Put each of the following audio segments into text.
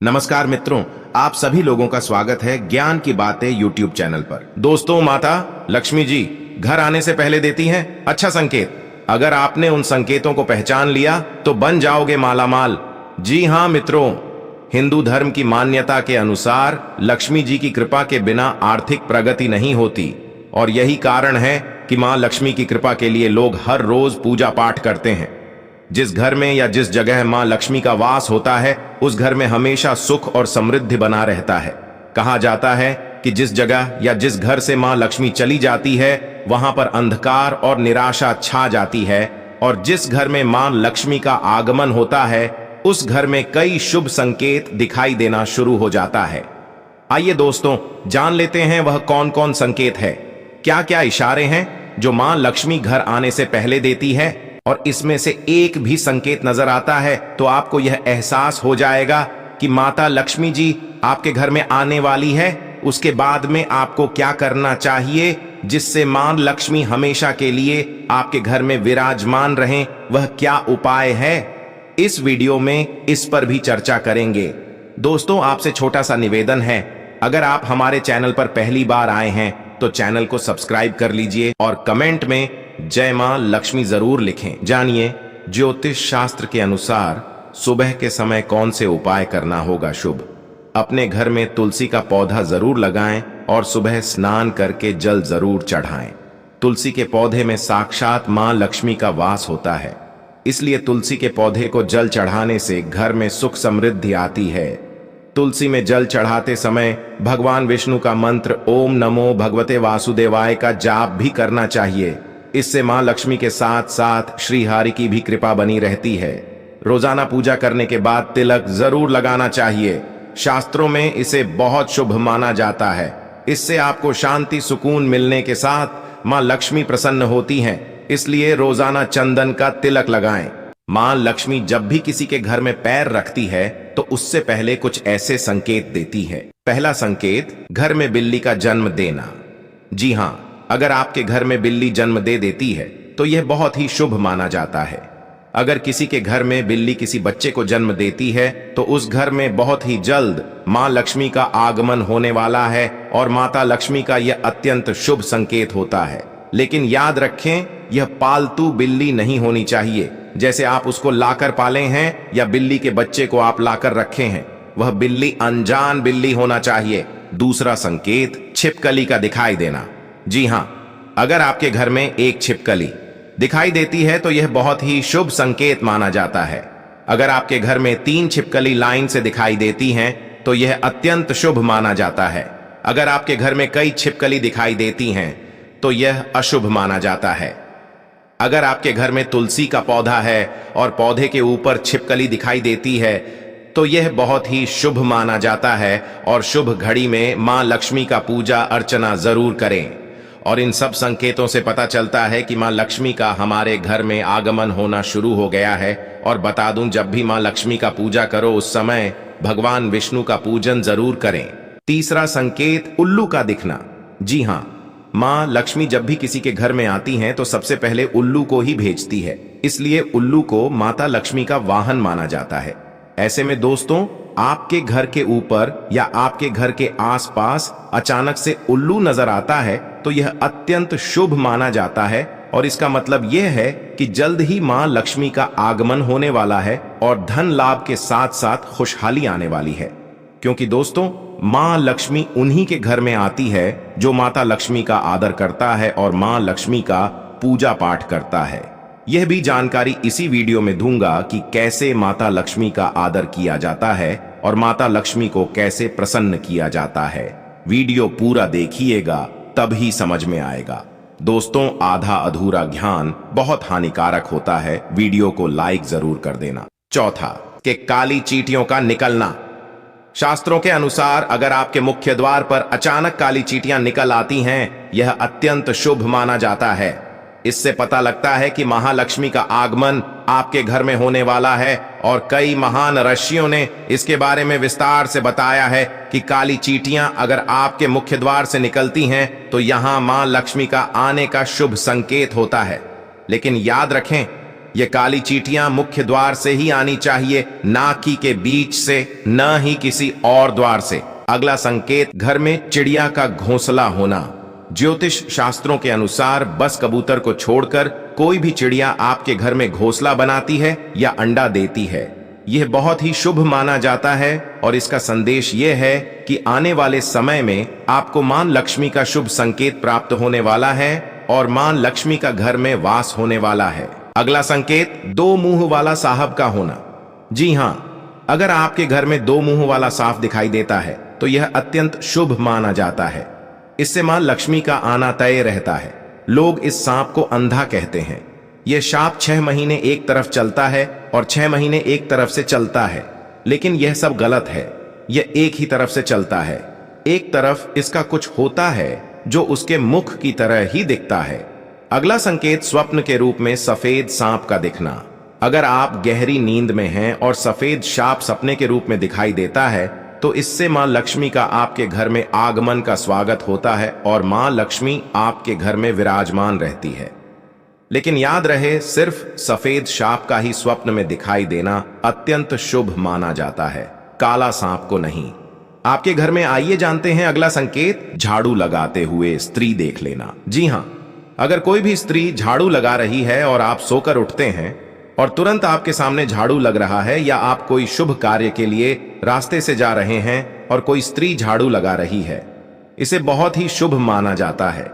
नमस्कार मित्रों, आप सभी लोगों का स्वागत है ज्ञान की बातें यूट्यूब चैनल पर। दोस्तों, माता लक्ष्मी जी घर आने से पहले देती हैं अच्छा संकेत। अगर आपने उन संकेतों को पहचान लिया तो बन जाओगे मालामाल। जी हाँ मित्रों, हिंदू धर्म की मान्यता के अनुसार लक्ष्मी जी की कृपा के बिना आर्थिक प्रगति नहीं होती और यही कारण है कि मां लक्ष्मी की कृपा के लिए लोग हर रोज पूजा पाठ करते हैं। जिस घर में या जिस जगह मां लक्ष्मी का वास होता है उस घर में हमेशा सुख और समृद्धि बना रहता है। कहा जाता है कि जिस जगह या जिस घर से मां लक्ष्मी चली जाती है वहां पर अंधकार और निराशा छा जाती है, और जिस घर में मां लक्ष्मी का आगमन होता है उस घर में कई शुभ संकेत दिखाई देना शुरू हो जाता है। आइए दोस्तों, जान लेते हैं वह कौन कौन संकेत है, क्या क्या इशारे हैं जो मां लक्ष्मी घर आने से पहले देती है। और इसमें से एक भी संकेत नजर आता है तो आपको यह एहसास हो जाएगा कि माता लक्ष्मी जी आपके घर में आने वाली है। उसके बाद में आपको क्या करना चाहिए जिससे मां लक्ष्मी हमेशा के लिए आपके घर में विराजमान रहें, वह क्या उपाय है, इस वीडियो में इस पर भी चर्चा करेंगे। दोस्तों, आपसे छोटा सा निवेदन है, अगर आप हमारे चैनल पर पहली बार आए हैं तो चैनल को सब्सक्राइब कर लीजिए और कमेंट में जय मां लक्ष्मी जरूर लिखें। जानिए ज्योतिष शास्त्र के अनुसार सुबह के समय कौन से उपाय करना होगा शुभ। अपने घर में तुलसी का पौधा जरूर लगाएं और सुबह स्नान करके जल जरूर चढ़ाएं। तुलसी के पौधे में साक्षात मां लक्ष्मी का वास होता है, इसलिए तुलसी के पौधे को जल चढ़ाने से घर में सुख समृद्धि आती है। तुलसी में जल चढ़ाते समय भगवान विष्णु का मंत्र ओम नमो भगवते वासुदेवाय का जाप भी करना चाहिए। इससे मां लक्ष्मी के साथ साथ श्रीहरि की भी कृपा बनी रहती है। रोजाना पूजा करने के बाद तिलक जरूर लगाना चाहिए। शास्त्रों में इसे बहुत शुभ माना जाता है। इससे आपको शांति सुकून मिलने के साथ मां लक्ष्मी प्रसन्न होती हैं, इसलिए रोजाना चंदन का तिलक लगाएं। मां लक्ष्मी जब भी किसी के घर में पैर रखती है तो उससे पहले कुछ ऐसे संकेत देती है। पहला संकेत, घर में बिल्ली का जन्म देना। जी हां, अगर आपके घर में बिल्ली जन्म दे देती है तो यह बहुत ही शुभ माना जाता है। अगर किसी के घर में बिल्ली किसी बच्चे को जन्म देती है तो उस घर में बहुत ही जल्द मां लक्ष्मी का आगमन होने वाला है और माता लक्ष्मी का यह अत्यंत शुभ संकेत होता है। लेकिन याद रखें, यह पालतू बिल्ली नहीं होनी चाहिए, जैसे आप उसको लाकर पाले हैं या बिल्ली के बच्चे को आप लाकर रखे हैं। वह बिल्ली अनजान बिल्ली होना चाहिए। दूसरा संकेत, छिपकली का दिखाई देना। जी हां, अगर आपके घर में एक छिपकली दिखाई देती है तो यह बहुत ही शुभ संकेत माना जाता है। अगर आपके घर में 3 छिपकली लाइन से दिखाई देती हैं तो यह अत्यंत शुभ माना जाता है। अगर आपके घर में कई छिपकली दिखाई देती हैं तो यह अशुभ माना जाता है। अगर आपके घर में तुलसी का पौधा है और पौधे के ऊपर छिपकली दिखाई देती है तो यह बहुत ही शुभ माना जाता है और शुभ घड़ी में मां लक्ष्मी का पूजा अर्चना जरूर करें। और इन सब संकेतों से पता चलता है कि मां लक्ष्मी का हमारे घर में आगमन होना शुरू हो गया है। और बता दूं, जब भी मां लक्ष्मी का पूजा करो उस समय भगवान विष्णु का पूजन जरूर करें। तीसरा संकेत, उल्लू का दिखना। जी हां, मां लक्ष्मी जब भी किसी के घर में आती हैं तो सबसे पहले उल्लू को ही भेजती है, इसलिए उल्लू को माता लक्ष्मी का वाहन माना जाता है। ऐसे में दोस्तों, आपके घर के ऊपर या आपके घर के आसपास अचानक से उल्लू नजर आता है तो यह अत्यंत शुभ माना जाता है और इसका मतलब यह है कि जल्द ही मां लक्ष्मी का आगमन होने वाला है और धन लाभ के साथ साथ खुशहाली आने वाली है। क्योंकि दोस्तों, मां लक्ष्मी उन्हीं के घर में आती है जो माता लक्ष्मी का आदर करता है और मां लक्ष्मी का पूजा पाठ करता है। यह भी जानकारी इसी वीडियो में दूंगा कि कैसे माता लक्ष्मी का आदर किया जाता है और माता लक्ष्मी को कैसे प्रसन्न किया जाता है। वीडियो पूरा देखिएगा तभी समझ में आएगा। दोस्तों, आधा अधूरा ज्ञान बहुत हानिकारक होता है, वीडियो को लाइक जरूर कर देना। चौथा, कि काली चींटियों का निकलना। शास्त्रों के अनुसार अगर आपके मुख्य द्वार पर अचानक काली चींटियां निकल आती हैं, यह अत्यंत शुभ माना जाता है। इससे पता लगता है कि महालक्ष्मी का आगमन आपके घर में होने वाला है और कई महान ऋषियों ने इसके बारे में विस्तार से बताया है कि काली चींटियां अगर आपके मुख्य द्वार से निकलती हैं तो यहां मां लक्ष्मी का आने का शुभ संकेत होता है। लेकिन याद रखें, ये काली चींटियां मुख्य द्वार से ही आनी चाहिए, ना कि के बीच से, न ही किसी और द्वार से। अगला संकेत, घर में चिड़िया का घोंसला होना। ज्योतिष शास्त्रों के अनुसार बस कबूतर को छोड़कर कोई भी चिड़िया आपके घर में घोंसला बनाती है या अंडा देती है, यह बहुत ही शुभ माना जाता है और इसका संदेश यह है कि आने वाले समय में आपको मां लक्ष्मी का शुभ संकेत प्राप्त होने वाला है और मां लक्ष्मी का घर में वास होने वाला है। अगला संकेत, दो मुंह वाला साहब का होना। जी हां, अगर आपके घर में दो मुंह वाला सांप दिखाई देता है तो यह अत्यंत शुभ माना जाता है। इससे मां लक्ष्मी का आना तय रहता है। लोग इस सांप को अंधा कहते हैं। यह सांप 6 महीने एक तरफ चलता है और 6 महीने एक तरफ से चलता है, लेकिन यह सब गलत है। यह एक ही तरफ से चलता है। एक तरफ इसका कुछ होता है जो उसके मुख की तरह ही दिखता है। अगला संकेत, स्वप्न के रूप में सफेद सांप का दिखना। अगर आप गहरी नींद में हैं और सफेद सांप सपने के रूप में दिखाई देता है तो इससे मां लक्ष्मी का आपके घर में आगमन का स्वागत होता है और मां लक्ष्मी आपके घर में विराजमान रहती है। लेकिन याद रहे, सिर्फ सफेद सांप का ही स्वप्न में दिखाई देना अत्यंत शुभ माना जाता है, काला सांप को नहीं। आपके घर में आइए जानते हैं अगला संकेत, झाड़ू लगाते हुए स्त्री देख लेना। जी हां, अगर कोई भी स्त्री झाड़ू लगा रही है और आप सोकर उठते हैं और तुरंत आपके सामने झाड़ू लग रहा है, या आप कोई शुभ कार्य के लिए रास्ते से जा रहे हैं और कोई स्त्री झाड़ू लगा रही है, इसे बहुत ही शुभ माना जाता है।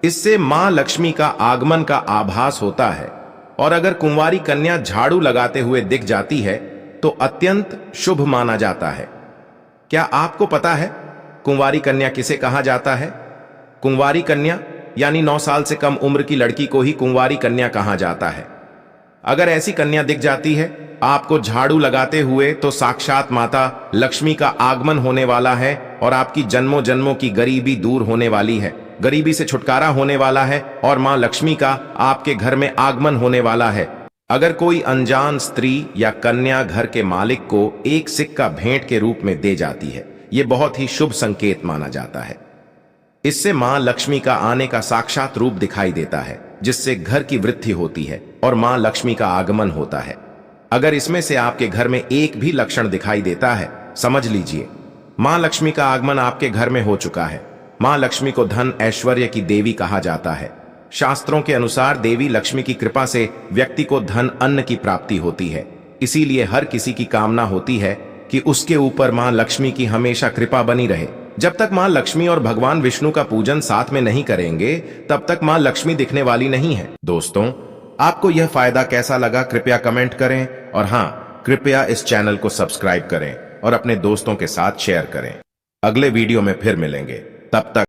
इससे मां लक्ष्मी का आगमन का आभास होता है। और अगर कुंवारी कन्या झाड़ू लगाते हुए दिख जाती है तो अत्यंत शुभ माना जाता है। क्या आपको पता है कुंवारी कन्या किसे कहा जाता है? कुंवारी कन्या यानी 9 साल से कम उम्र की लड़की को ही कुंवारी कन्या कहा जाता है। अगर ऐसी कन्या दिख जाती है आपको झाड़ू लगाते हुए तो साक्षात माता लक्ष्मी का आगमन होने वाला है और आपकी जन्मों जन्मों की गरीबी दूर होने वाली है, गरीबी से छुटकारा होने वाला है और मां लक्ष्मी का आपके घर में आगमन होने वाला है। अगर कोई अनजान स्त्री या कन्या घर के मालिक को एक सिक्का भेंट के रूप में दे जाती है, यह बहुत ही शुभ संकेत माना जाता है। इससे मां लक्ष्मी का आने का साक्षात रूप दिखाई देता है, जिससे घर की वृद्धि होती है और मां लक्ष्मी का आगमन होता है। अगर इसमें से आपके घर में एक भी लक्षण दिखाई देता है, समझ लीजिए मां लक्ष्मी का आगमन आपके घर में हो चुका है। मां लक्ष्मी को धन ऐश्वर्य की देवी कहा जाता है। शास्त्रों के अनुसार देवी लक्ष्मी की कृपा से व्यक्ति को धन अन्न की प्राप्ति होती है। इसीलिए हर किसी की कामना होती है कि उसके ऊपर मां लक्ष्मी की हमेशा कृपा बनी रहे। जब तक मां लक्ष्मी और भगवान विष्णु का पूजन साथ में नहीं करेंगे तब तक मां लक्ष्मी दिखने वाली नहीं है। दोस्तों, आपको यह फायदा कैसा लगा कृपया कमेंट करें और हां, कृपया इस चैनल को सब्सक्राइब करें और अपने दोस्तों के साथ शेयर करें। अगले वीडियो में फिर मिलेंगे, तब तक